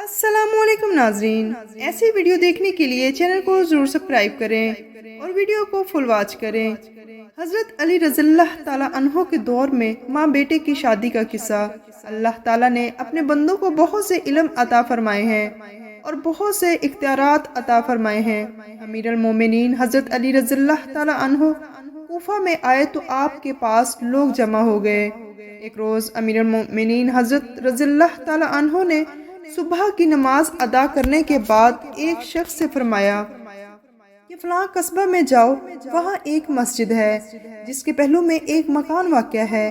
अस्सलामुअलैकुम नाजरीन, ऐसी वीडियो देखने के लिए चैनल को जरूर सब्सक्राइब करें और वीडियो को फुल वॉच करें। हजरत अली रज़ियल्लाहु ताला अन्हो के दौर में माँ बेटे की शादी का किस्सा। अल्लाह ताला ने अपने बंदों को बहुत से इल्म अता फरमाए हैं और बहुत से इख्तियारात अता फरमाए हैं। अमीर अल मोमिनीन हजरत अली रज़ियल्लाहु ताला अन्हो कूफा में आए तो आपके पास लोग जमा हो गए। एक रोज अमीर अल मोमिनीन हजरत रज़ियल्लाहु ताला अन्हो ने सुबह की नमाज अदा करने के बाद एक शख्स से फरमाया कि फलां कस्बा में जाओ, वहाँ एक मस्जिद है जिसके पहलू में एक मकान वाक़या है।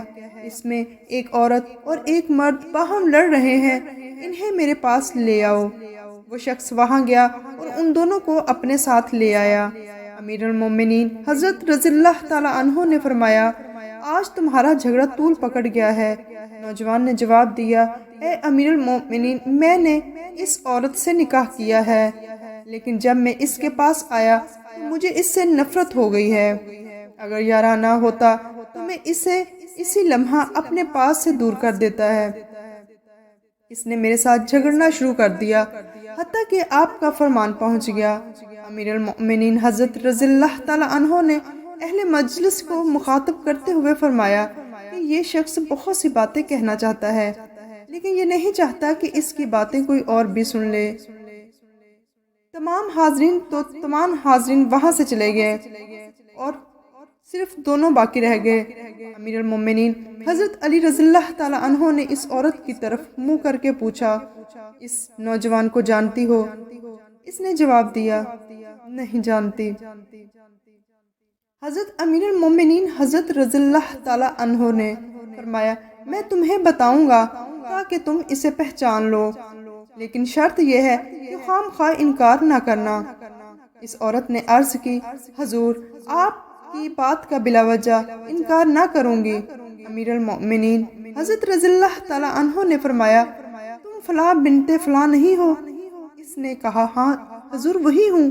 इसमें एक औरत और एक मर्द बाहम लड़ रहे हैं, इन्हें मेरे पास ले आओ। वो शख्स वहाँ गया और उन दोनों को अपने साथ ले आया। अमीर अल मोमिनीन हजरत रज़ियल्लाहु ताला अन्हो ने फरमाया, आज तुम्हारा झगड़ा तूल पकड़ गया है। नौजवान ने जवाब दिया, ए अमीर अल मोमिनीन, मैंने इस औरत से निकाह किया है, लेकिन जब मैं इसके पास आया तो मुझे इससे नफरत हो गई है। अगर याराना होता तो मैं इसे इसी लम्हा अपने पास से दूर कर देता है। इसने मेरे साथ झगड़ना शुरू कर दिया, हत्ता कि आपका फरमान पहुंच गया। अमीर अल मोमिनीन हजरत रज़ियल्लाहु ताला अन्हो ने अहले मजलिस को मुखातब करते हुए फरमाया कि ये शख्स बहुत सी बातें कहना चाहता है, लेकिन ये नहीं चाहता कि इसकी बातें कोई और भी सुन ले। तमाम हाजरीन वहां से चले गए और सिर्फ दोनों बाकी रह गए। अमीर अल मोमिनीन हजरत अली रज़ियल्लाहु ताला अन्हो ने इस औरत की तरफ मुंह करके पूछा, इस नौजवान को जानती हो? इसने जवाब दिया, नहीं जानती। हजरत अमीर अल मोमिनीन हजरत रज़ियल्लाहु ताला अन्हो ने फरमाया, मैं तुम्हें बताऊंगा ताकि तुम इसे पहचान लो, लेकिन शर्त यह है कि खामखा इनकार ना करना। इस औरत ने अर्ज की, हजूर, आपकी बात का बिलावजह इनकार ना करूंगी। अमीर अल मोमिनीन हजरत रज़ियल्लाहु ताला अन्हो ने फरमाया, तुम फला बिनते फला नहीं हो? इसने कहा, हाँ हजूर, वही हूँ।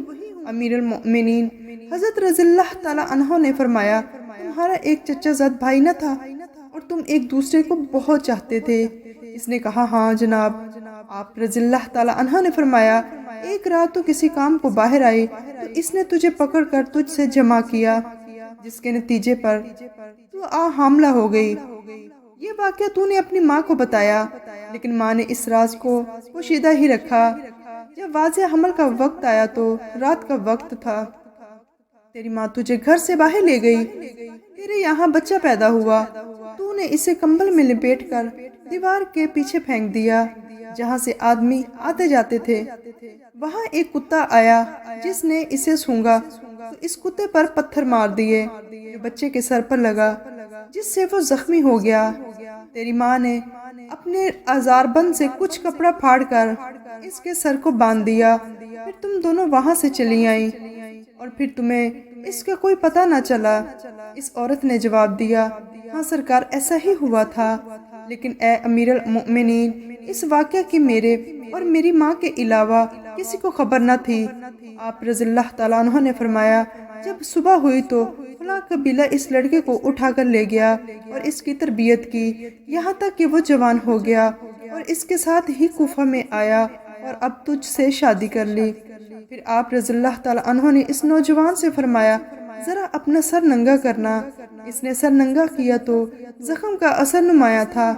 अमीर अल मोमिनीन हजरत रज़ियल्लाहु ताला अन्हो ने फरमाया, तुम्हारा एक चचाजाद भाई न था और तुम एक दूसरे को बहुत चाहते थे? इसने कहा, हाँ जनाब। आप रज़ियल्लाहु ताला अन्हा ने फरमाया, एक रात तो किसी काम को बाहर आई तो इसने तुझे पकड़कर तुझसे जमा किया, जिसके नतीजे पर तू हामला हो गई। ये वाक़या तूने अपनी माँ को बताया, लेकिन माँ ने इस राज को पोशीदा ही रखा। जब वाज़े हमल का वक्त आया तो रात का वक्त था। तेरी माँ तुझे घर से बाहर ले गई, तेरे यहाँ बच्चा पैदा हुआ। तूने इसे कंबल में लपेटकर दीवार के पीछे फेंक दिया जहाँ से आदमी आते जाते थे। वहाँ एक कुत्ता आया जिसने इसे सूंघा तो इस कुत्ते पर पत्थर मार दिए जो बच्चे के सर पर लगा, जिससे वो जख्मी हो गया। तेरी माँ ने अपने अजारबंद से कुछ कपड़ा फाड़कर इसके सर को बांध दिया। फिर तुम दोनों वहाँ से चली आई और फिर तुम्हें इसका कोई पता न चला। इस औरत ने जवाब दिया, हाँ सरकार, ऐसा ही हुआ था, लेकिन ए अमीर अल मोमिनीन, इस वाक़या की मेरे और मेरी माँ के अलावा किसी को खबर न थी। आप रज़ियल्लाहु ताला अन्हो ने फरमाया, जब सुबह हुई तो फला कबीला इस लड़के को उठाकर ले गया और इसकी तरबियत की, यहाँ तक कि वो जवान हो गया और इसके साथ ही कूफा में आया और अब तुझसे शादी कर ली। फिर आप रज़ियल्लाहु ताला अन्हो ने इस नौजवान से फरमाया, जरा अपना सर नंगा करना। इसने सर नंगा किया तो जख्म का असर नुमाया था।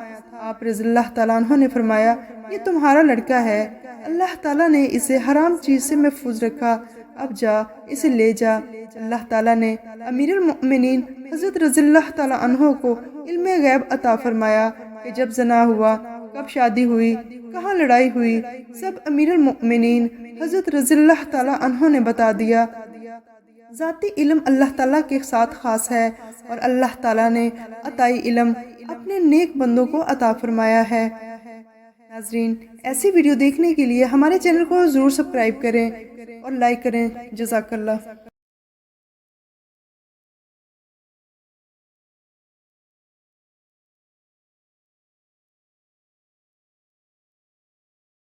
आप रज़ियल्लाहु ताला अन्हो ने फरमाया, ये तुम्हारा लड़का है, अल्लाह ताला ने इसे हराम चीज से महफूज रखा, अब जा इसे ले जा। अल्लाह ताला ने अमीर अल मोमिनीन हजरत रज़ियल्लाहु ताला अन्हो को इल्मे गैब अता फरमाया कि जब जना हुआ, कब शादी हुई, कहाँ लड़ाई हुई, सब अमीर अल मोमिनीन हजरत रज़ियल्लाहु ताला अन्हो ने बता दिया। ज़ाती इल्म अल्लाह ताला के साथ खास है और अल्लाह ताला ने अताई इल्म अपने नेक बंदों को अता फरमाया है। नाज़रीन, ऐसी वीडियो देखने के लिए हमारे चैनल को ज़रूर सब्सक्राइब करें और लाइक करें। जज़ाकल्लाह।